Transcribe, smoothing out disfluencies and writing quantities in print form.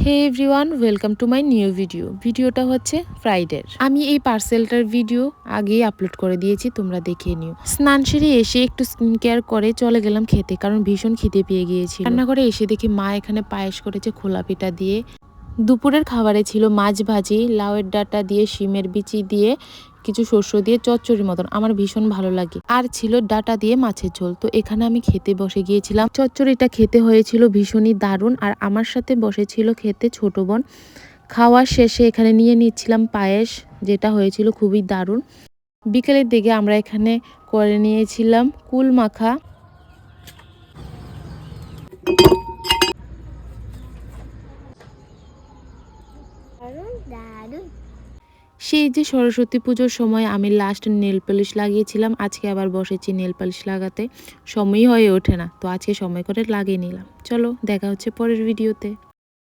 Hey everyone, welcome to my new ভিডিওটা হচ্ছে ফ্রাইডের। আমি এই পার্সেলটার ভিডিও আগেই আপলোড করে দিয়েছি, তোমরা দেখে নিও। স্নান সেরে এসে একটু স্কিন কেয়ার করে চলে গেলাম খেতে, কারণ ভীষণ খিদে পেয়ে গিয়েছিল। রান্নাঘরে এসে দেখি মা এখানে পায়েস করেছে খোলা পিঠা দিয়ে। দুপুরের খাবারে ছিল মাছ ভাজি, লাউয়ের ডাঁটা দিয়ে, শিমের বিচি দিয়ে, কিছু শস্য দিয়ে চচ্চড়ির মতন, আমার ভীষণ ভালো লাগে। আর ছিল ডাঁটা দিয়ে মাছের ঝোল। তো এখানে আমি খেতে বসে গিয়েছিলাম। চচ্চড়িটা খেতে হয়েছিল ভীষণই দারুণ। আর আমার সাথে বসেছিল খেতে ছোট বোন। খাওয়ার শেষে এখানে নিয়ে নিচ্ছিলাম পায়েস, যেটা হয়েছিল খুবই দারুণ। বিকেলের দিকে আমরা এখানে করে নিয়েছিলাম কুল মাখা। সেই যে সরস্বতী পুজোর সময় আমি লাস্ট নেল পলিশ লাগিয়েছিলাম, আজকে আবার বসেছি নেল পলিশ লাগাতে। সময়ই হয়ে ওঠে না, তো আজকে সময় করে লাগিয়ে নিলাম। চলো দেখা হচ্ছে পরের ভিডিওতে।